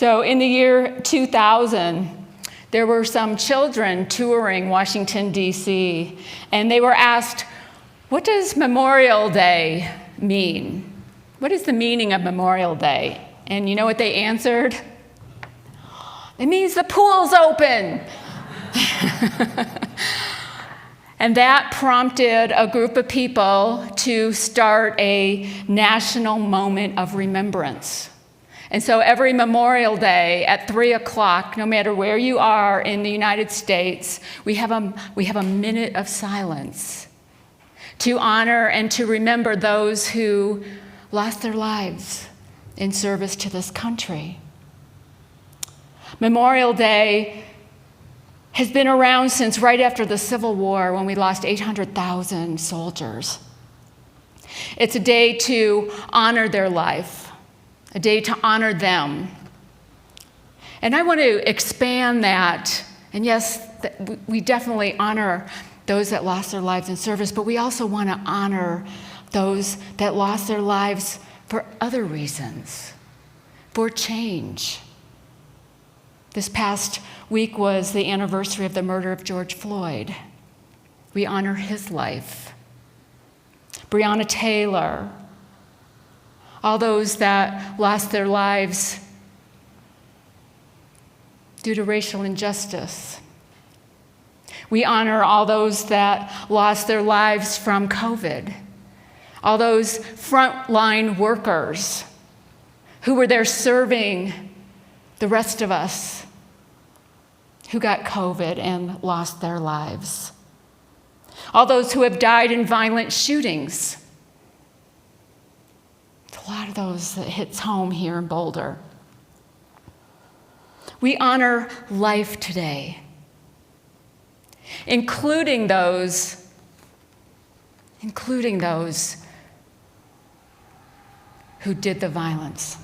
So in the year 2000, there were some children touring Washington, D.C., and they were asked, what does Memorial Day mean? What is the meaning of Memorial Day? And you know what they answered? It means the pool's open. And that prompted a group of people to start a national moment of remembrance. And so every Memorial Day at 3 o'clock, no matter where you are in the United States, we have a minute of silence to honor and to remember those who lost their lives in service to this country. Memorial Day has been around since right after the Civil War, when we lost 800,000 soldiers. It's a day to honor their life, a day to honor them. And I want to expand that. And yes, we definitely honor those that lost their lives in service, but we also want to honor those that lost their lives for other reasons, for change. This past week was the anniversary of the murder of George Floyd. We honor his life. Breonna Taylor, all those that lost their lives due to racial injustice. We honor all those that lost their lives from COVID, all those frontline workers who were there serving the rest of us who got COVID and lost their lives. All those who have died in violent shootings. It's a lot of those that hits home here in Boulder. We honor life today, including those who did the violence,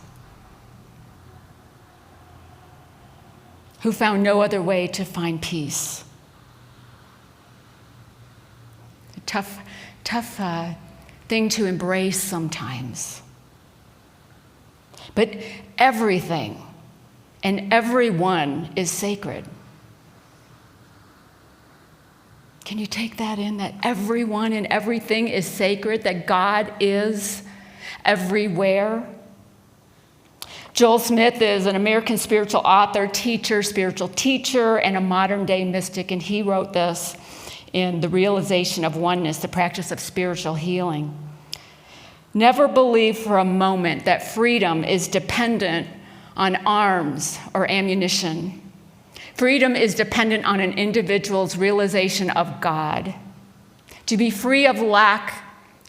who found no other way to find peace. A tough thing to embrace sometimes. But everything and everyone is sacred. Can you take that in, that everyone and everything is sacred, that God is everywhere? Joel Smith is an American spiritual author, teacher, spiritual teacher, and a modern-day mystic, and he wrote this in The Realization of Oneness, the Practice of Spiritual Healing. Never believe for a moment that freedom is dependent on arms or ammunition. Freedom is dependent on an individual's realization of God. To be free of lack,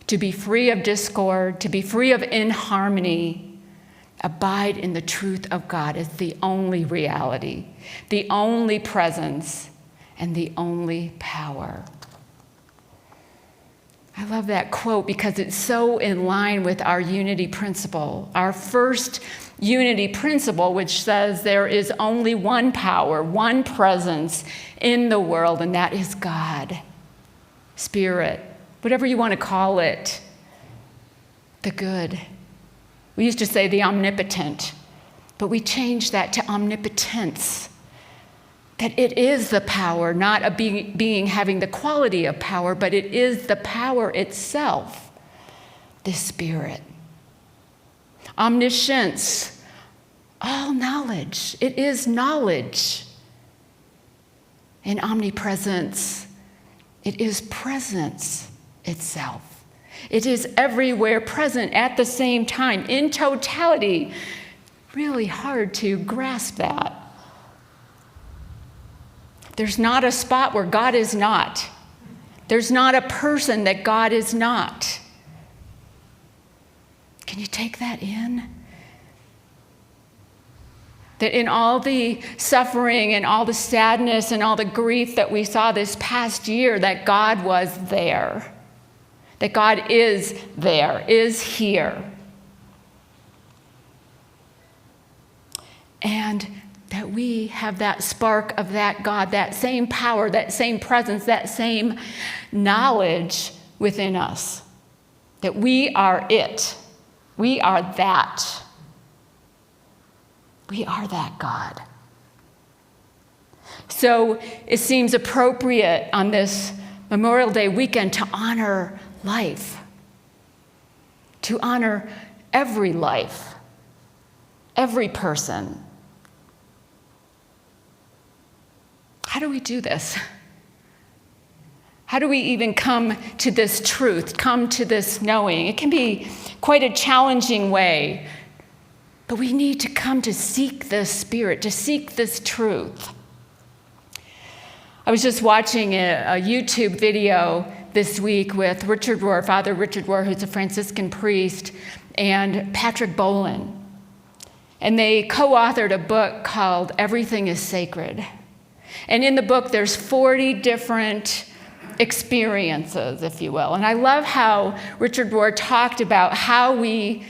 to be free of discord, to be free of inharmony, abide in the truth of God is the only reality, the only presence, and the only power. I love that quote because it's so in line with our unity principle, our first unity principle, which says there is only one power, one presence in the world, and that is God, Spirit, whatever you want to call it, the good. We used to say the omnipotent, but we changed that to omnipotence. That it is the power, not a being having the quality of power, but it is the power itself, the Spirit. Omniscience, all knowledge. It is knowledge. And omnipresence, it is presence itself. It is everywhere present at the same time, in totality. Really hard to grasp that. There's not a spot where God is not. There's not a person that God is not. Can you take that in? That in all the suffering and all the sadness and all the grief that we saw this past year, that God was there. That God is there, is here. And that we have that spark of that God, that same power, that same presence, that same knowledge within us. That we are it. We are that. We are that God. So it seems appropriate on this Memorial Day weekend to honor life, to honor every life, every person. How do we do this? How do we even come to this truth, come to this knowing? It can be quite a challenging way, but we need to come to seek this spirit, to seek this truth. I was just watching a YouTube video this week with Richard Rohr, Father Richard Rohr, who's a Franciscan priest, and Patrick Bolin. And they co-authored a book called Everything is Sacred. And in the book, there's 40 different experiences, if you will. And I love how Richard Rohr talked about how we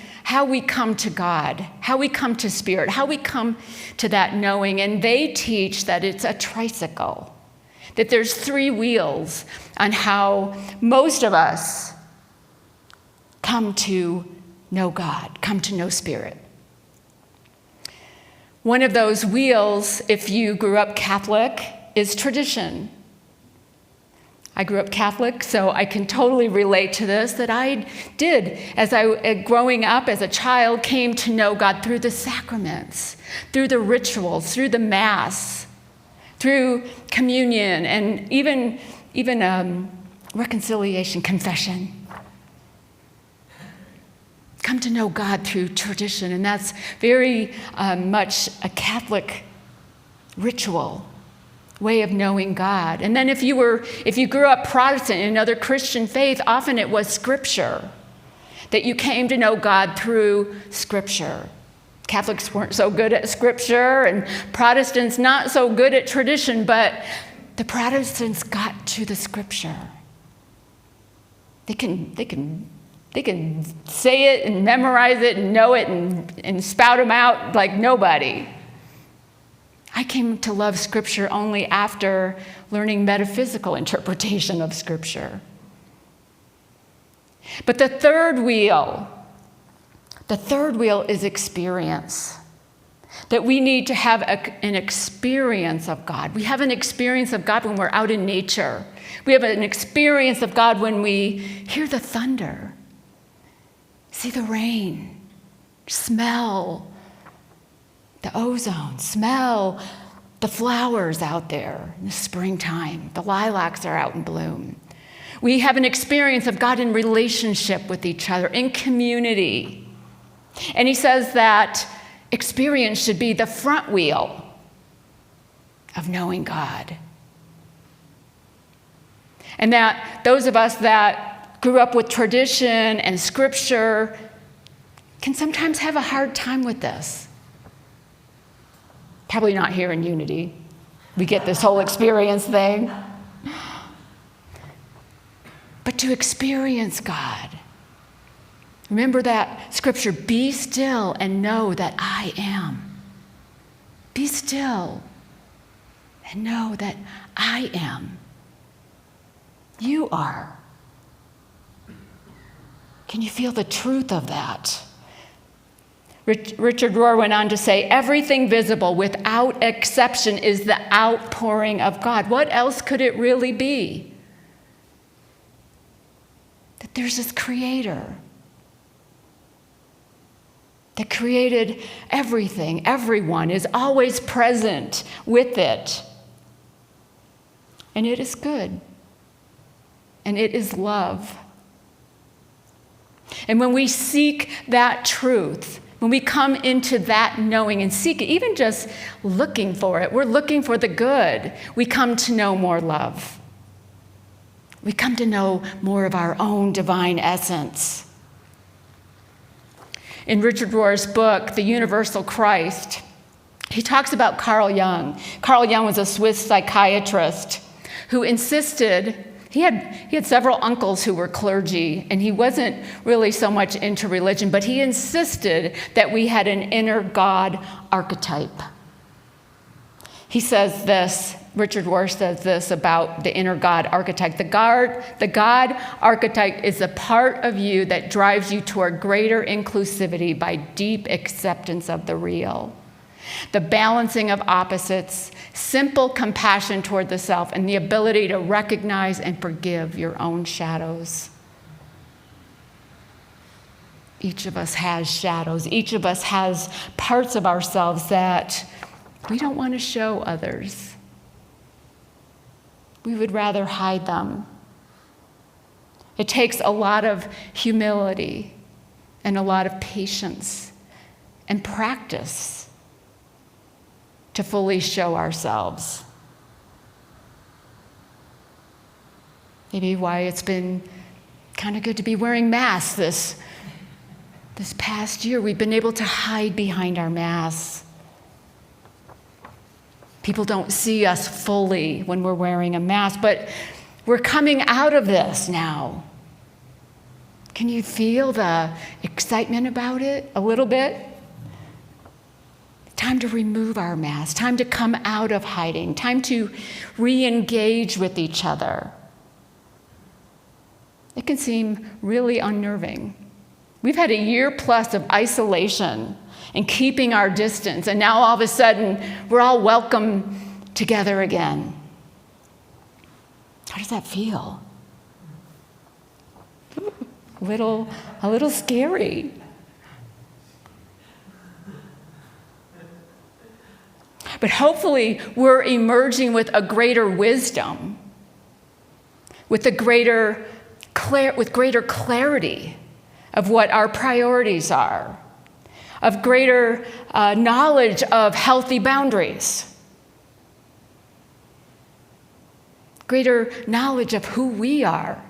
come to God, how we come to spirit, how we come to that knowing. And they teach that it's a tricycle, that there's 3 wheels on how most of us come to know God, come to know spirit. One of those wheels, if you grew up Catholic, is tradition. I grew up Catholic, so I can totally relate to this, that I did, growing up as a child, came to know God through the sacraments, through the rituals, through the Mass, through communion, and even reconciliation, confession. Come to know God through tradition, and that's very much a Catholic ritual way of knowing God. And then if you grew up Protestant in another Christian faith, often it was Scripture, that you came to know God through Scripture. Catholics weren't so good at Scripture, and Protestants not so good at tradition, but the Protestants got to the Scripture. They can say it and memorize it and know it and spout them out like nobody. I came to love Scripture only after learning metaphysical interpretation of Scripture. But the third wheel is experience. That we need to have an experience of God. We have an experience of God when we're out in nature. We have an experience of God when we hear the thunder, see the rain, smell the ozone, smell the flowers out there in the springtime. The lilacs are out in bloom. We have an experience of God in relationship with each other, in community. And he says that experience should be the front wheel of knowing God. And that those of us that grew up with tradition and Scripture can sometimes have a hard time with this. Probably not here in Unity. We get this whole experience thing. But to experience God, remember that Scripture, be still and know that I am. Be still and know that I am. You are. Can you feel the truth of that? Richard Rohr went on to say, everything visible without exception is the outpouring of God. What else could it really be? That there's this creator that created everything, everyone is always present with it. And it is good. And it is love. And when we seek that truth, when we come into that knowing and seek it, even just looking for it, we're looking for the good, we come to know more love. We come to know more of our own divine essence. In Richard Rohr's book, The Universal Christ, he talks about Carl Jung. Carl Jung was a Swiss psychiatrist who insisted. He had several uncles who were clergy, and he wasn't really so much into religion, but he insisted that we had an inner God archetype. He says this, Richard Rohr says this about the inner God archetype. The God archetype is a part of you that drives you toward greater inclusivity by deep acceptance of the real. the balancing of opposites, simple compassion toward the self, and the ability to recognize and forgive your own shadows. Each of us has shadows. Each of us has parts of ourselves that we don't want to show others. We would rather hide them. It takes a lot of humility and a lot of patience and practice to fully show ourselves. Maybe why it's been kind of good to be wearing masks this past year. We've been able to hide behind our masks. People don't see us fully when we're wearing a mask, but we're coming out of this now. Can you feel the excitement about it a little bit? Time to remove our mask, time to come out of hiding, time to re-engage with each other. It can seem really unnerving. We've had a year plus of isolation and keeping our distance, and now all of a sudden we're all welcome together again. How does that feel? A little scary. But hopefully we're emerging with a greater wisdom, with greater clarity of what our priorities are, of greater knowledge of healthy boundaries, greater knowledge of who we are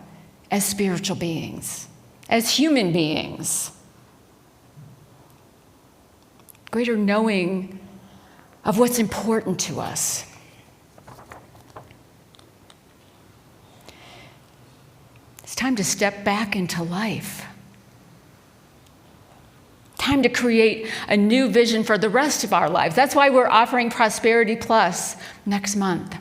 as spiritual beings, as human beings, greater knowing of what's important to us. It's time to step back into life. Time to create a new vision for the rest of our lives. That's why we're offering Prosperity Plus next month.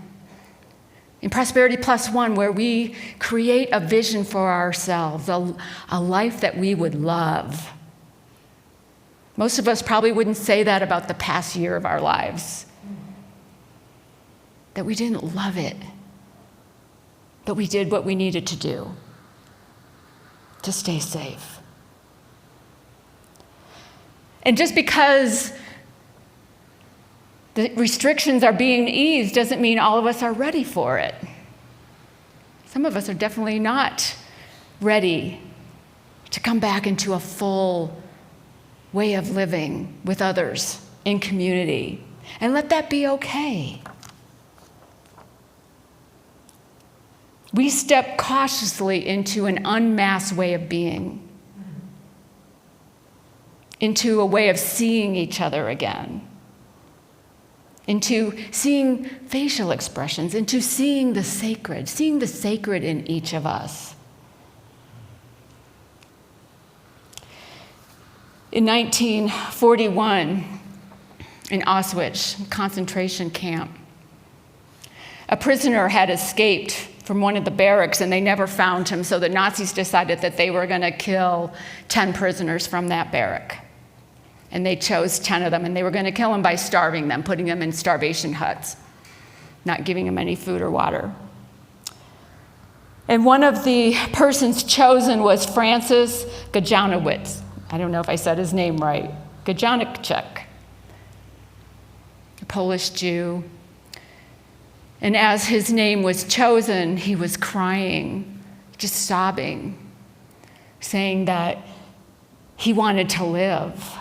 In Prosperity Plus 1, where we create a vision for ourselves, a life that we would love. Most of us probably wouldn't say that about the past year of our lives, that we didn't love it, but we did what we needed to do to stay safe. And just because the restrictions are being eased doesn't mean all of us are ready for it. Some of us are definitely not ready to come back into a full way of living with others in community. And let that be okay. We step cautiously into an unmasked way of being, into a way of seeing each other again, into seeing facial expressions, into seeing the sacred in each of us. In 1941, in Auschwitz concentration camp, a prisoner had escaped from one of the barracks and they never found him, so the Nazis decided that they were going to kill 10 prisoners from that barrack. And they chose 10 of them, and they were going to kill them by starving them, putting them in starvation huts, not giving them any food or water. And one of the persons chosen was Francis Gajanowicz. I don't know if I said his name right. Gajanowicz, a Polish Jew. And as his name was chosen, he was crying, just sobbing, saying that he wanted to live.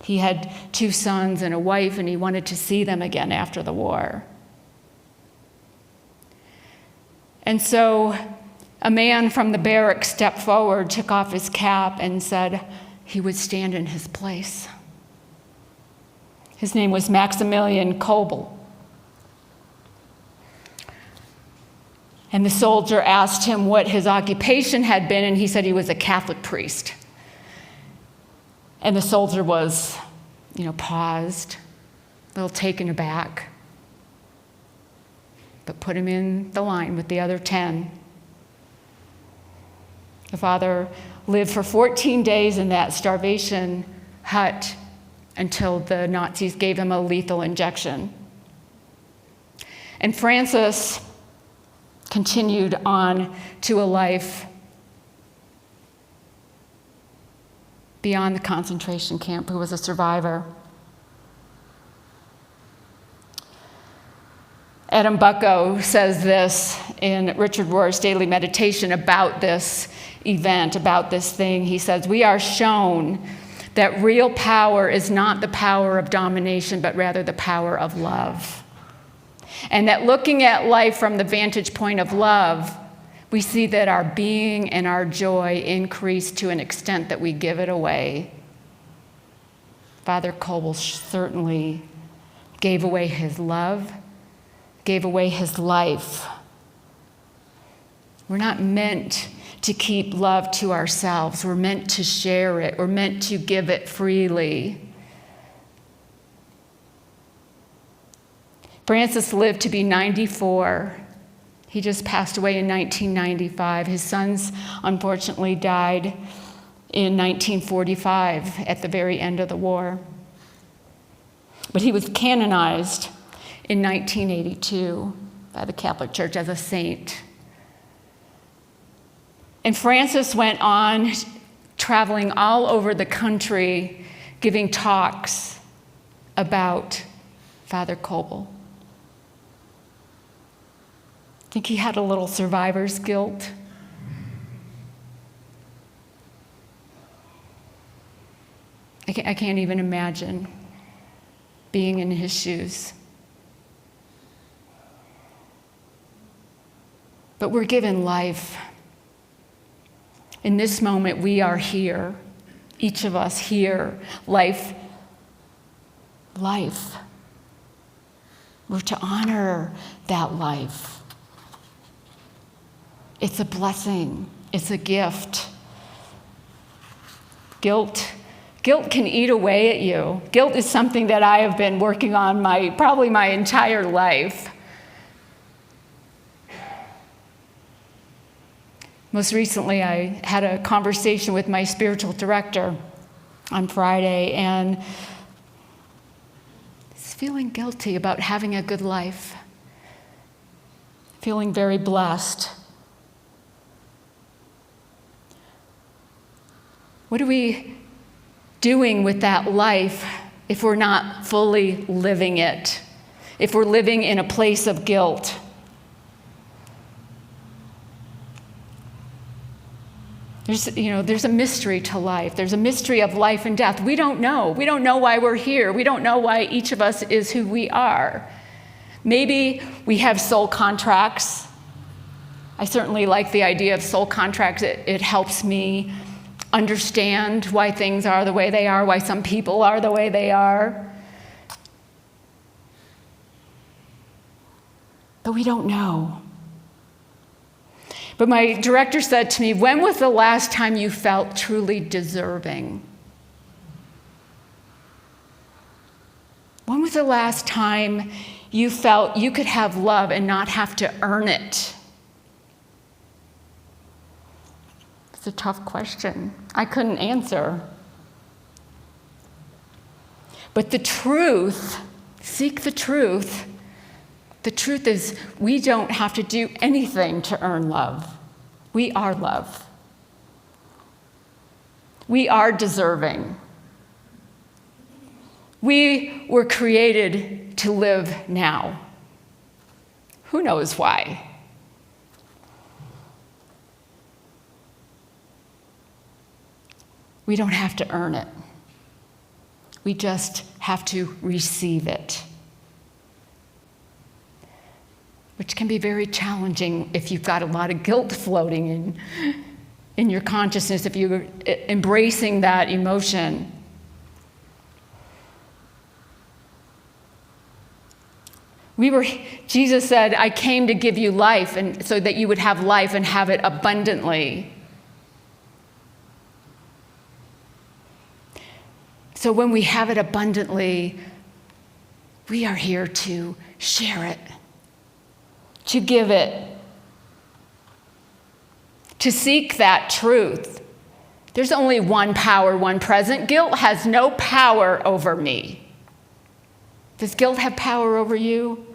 He had 2 sons and a wife, and he wanted to see them again after the war. And so a man from the barracks stepped forward, took off his cap, and said he would stand in his place. His name was Maximilian Kolbe. And the soldier asked him what his occupation had been, and he said he was a Catholic priest. And the soldier was, paused, a little taken aback, but put him in the line with the other 10. The father lived for 14 days in that starvation hut until the Nazis gave him a lethal injection. And Francis continued on to a life beyond the concentration camp, who was a survivor. Adam Bucko says this in Richard Rohr's Daily Meditation about this event, about this thing. He says, "We are shown that real power is not the power of domination, but rather the power of love. And that looking at life from the vantage point of love, we see that our being and our joy increase to an extent that we give it away." Father Coble certainly gave away his love, gave away his life. We're not meant to keep love to ourselves. We're meant to share it. We're meant to give it freely. Francis lived to be 94. He just passed away in 1995. His sons, unfortunately, died in 1945 at the very end of the war. But he was canonized in 1982 by the Catholic Church as a saint. And Francis went on traveling all over the country, giving talks about Father Coble. I think he had a little survivor's guilt. I can't even imagine being in his shoes. But we're given life. In this moment, we are here, each of us here, life. We're to honor that life. It's a blessing. It's a gift. Guilt can eat away at you. Guilt is something that I have been working on probably my entire life. Most recently, I had a conversation with my spiritual director on Friday, and I was feeling guilty about having a good life, feeling very blessed. What are we doing with that life if we're not fully living it? If we're living in a place of guilt? There's a mystery to life. There's a mystery of life and death. We don't know. We don't know why we're here. We don't know why each of us is who we are. Maybe we have soul contracts. I certainly like the idea of soul contracts. It helps me understand why things are the way they are, why some people are the way they are. But we don't know. But my director said to me, "When was the last time you felt truly deserving? When was the last time you felt you could have love and not have to earn it?" It's a tough question. I couldn't answer. But the truth, seek the truth. The truth is, we don't have to do anything to earn love. We are love. We are deserving. We were created to live now. Who knows why? We don't have to earn it. We just have to receive it, which can be very challenging if you've got a lot of guilt floating in your consciousness, if you're embracing that emotion. Jesus said, "I came to give you life, and so that you would have life and have it abundantly." So when we have it abundantly, we are here to share it, to give it, to seek that truth, There's only one power, one present. Guilt has no power over me. Does guilt have power over you?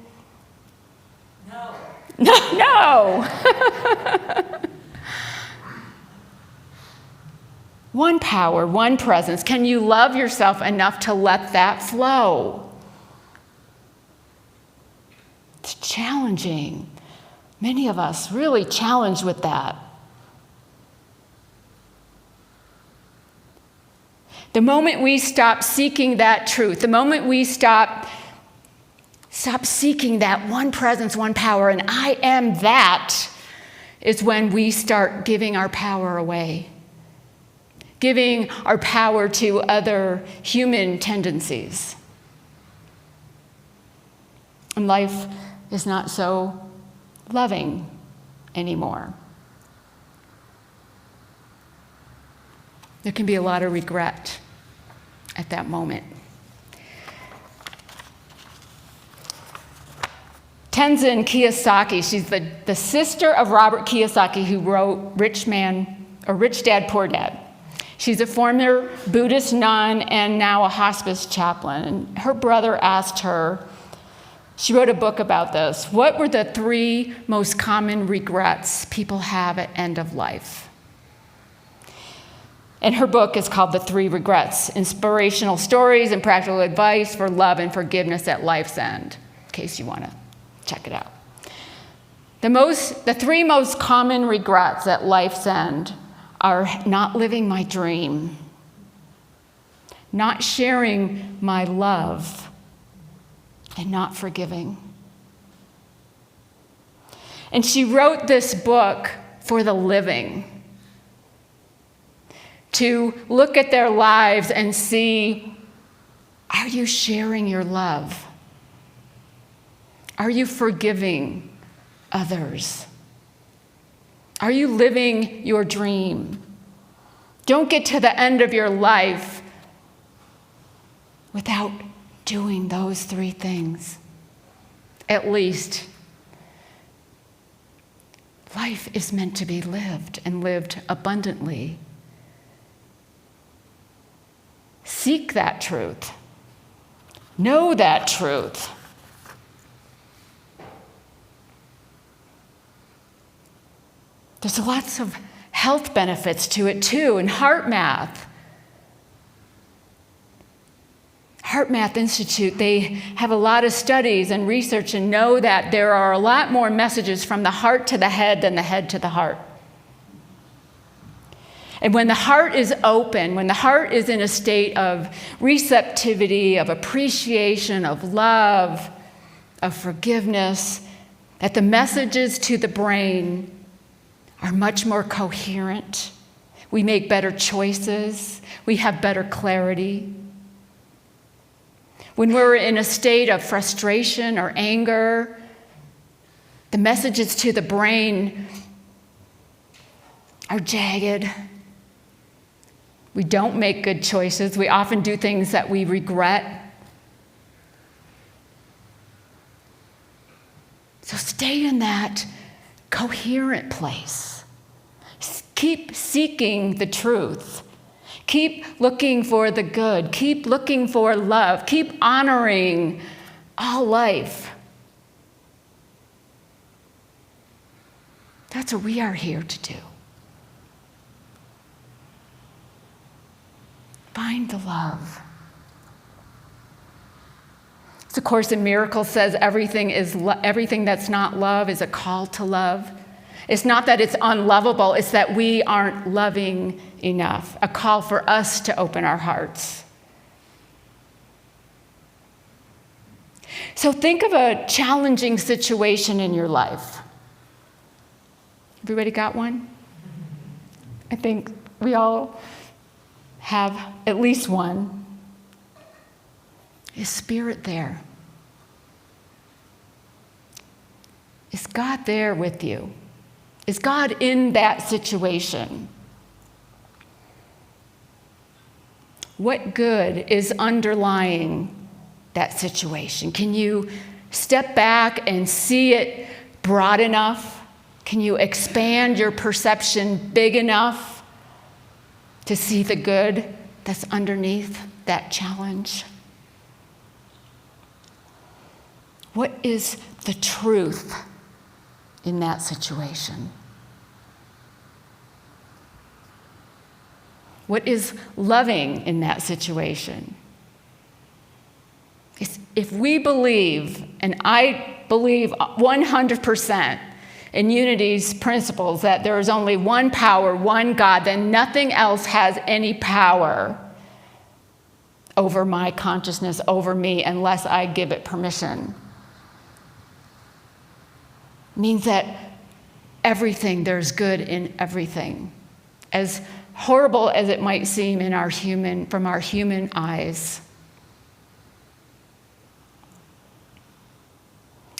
No. No. One power, one presence. Can you love yourself enough to let that flow? It's challenging. Many of us really challenged with that. The moment we stop seeking that truth, the moment we stop seeking that one presence, one power, and I am that, is when we start giving our power away, giving our power to other human tendencies. And life is not so loving anymore. There can be a lot of regret at that moment. Tenzin Kiyosaki, she's the sister of Robert Kiyosaki, who wrote Rich Dad, Poor Dad. She's a former Buddhist nun and now a hospice chaplain. And her brother asked her, she wrote a book about this, what were the 3 most common regrets people have at end of life? And her book is called The 3 Regrets, Inspirational Stories and Practical Advice for Love and Forgiveness at Life's End, in case you want to check it out. The 3 most common regrets at life's end are not living my dream, not sharing my love, and not forgiving. And she wrote this book for the living, to look at their lives and see, are you sharing your love? Are you forgiving others? Are you living your dream? Don't get to the end of your life without doing those 3 things. At least, life is meant to be lived and lived abundantly. Seek that truth. Know that truth. There's lots of health benefits to it too, and HeartMath Institute, they have a lot of studies and research and know that there are a lot more messages from the heart to the head than the head to the heart. And when the heart is open, when the heart is in a state of receptivity, of appreciation, of love, of forgiveness, that the messages to the brain are much more coherent. We make better choices. We have better clarity. When we're in a state of frustration or anger, the messages to the brain are jagged. We don't make good choices. We often do things that we regret. So stay in that coherent place. Keep seeking the truth. Keep looking for the good. Keep looking for love. Keep honoring all life. That's what we are here to do. Find the love. The Course in Miracles says everything that's not love is a call to love. It's not that it's unlovable, it's that we aren't loving enough. A call for us to open our hearts. So think of a challenging situation in your life. Everybody got one? I think we all have at least one. Is Spirit there? Is God there with you? Is God in that situation? What good is underlying that situation? Can you step back and see it broad enough? Can you expand your perception big enough to see the good that's underneath that challenge? What is the truth in that situation? What is loving in that situation? If we believe, and I believe 100% in Unity's principles, that there is only one power, one God, then nothing else has any power over my consciousness, over me, unless I give it permission. It means that everything, there's good in everything. As horrible as it might seem from our human eyes.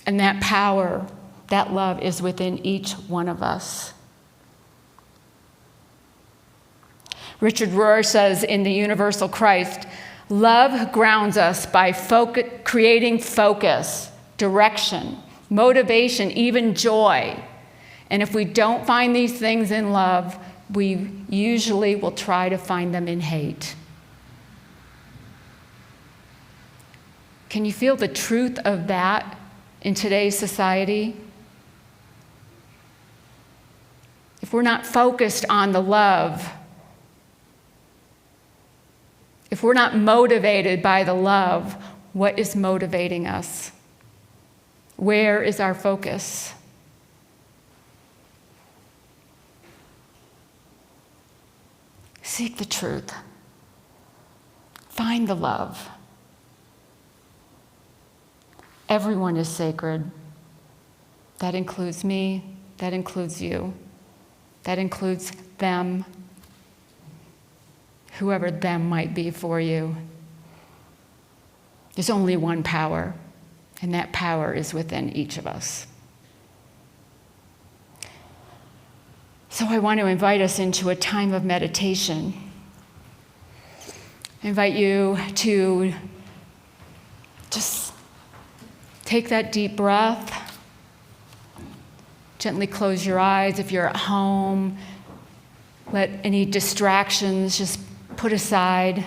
And that power, that love is within each one of us. Richard Rohr says in The Universal Christ, love grounds us by creating focus, direction, motivation, even joy. And if we don't find these things in love, we usually will try to find them in hate. Can you feel the truth of that in today's society? If we're not focused on the love, if we're not motivated by the love, what is motivating us? Where is our focus? Seek the truth. Find the love. Everyone is sacred. That includes me. That includes you. That includes them. Whoever them might be for you. There's only one power, and that power is within each of us. So I want to invite us into a time of meditation. I invite you to just take that deep breath. Gently close your eyes if you're at home. Let any distractions just be put aside.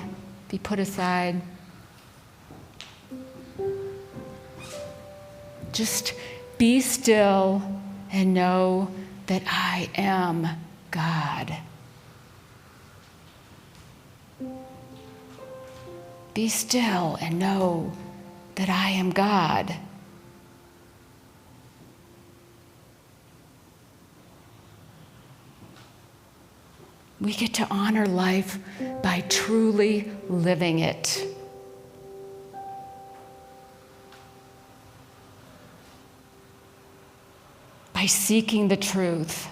Just be still and know that I am God. Be still and know that I am God. We get to honor life by truly living it. By seeking the truth,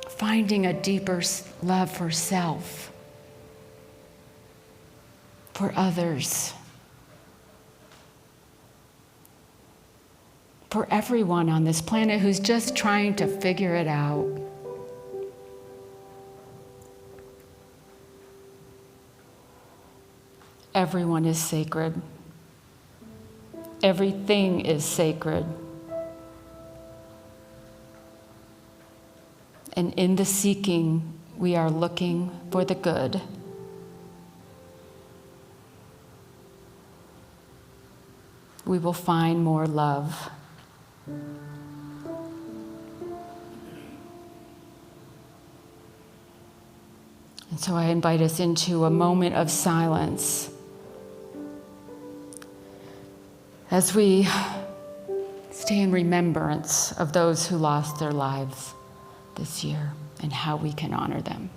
finding a deeper love for self, for others, for everyone on this planet who's just trying to figure it out. Everyone is sacred. Everything is sacred. And in the seeking, we are looking for the good. We will find more love. And so I invite us into a moment of silence as we stay in remembrance of those who lost their lives this year and how we can honor them.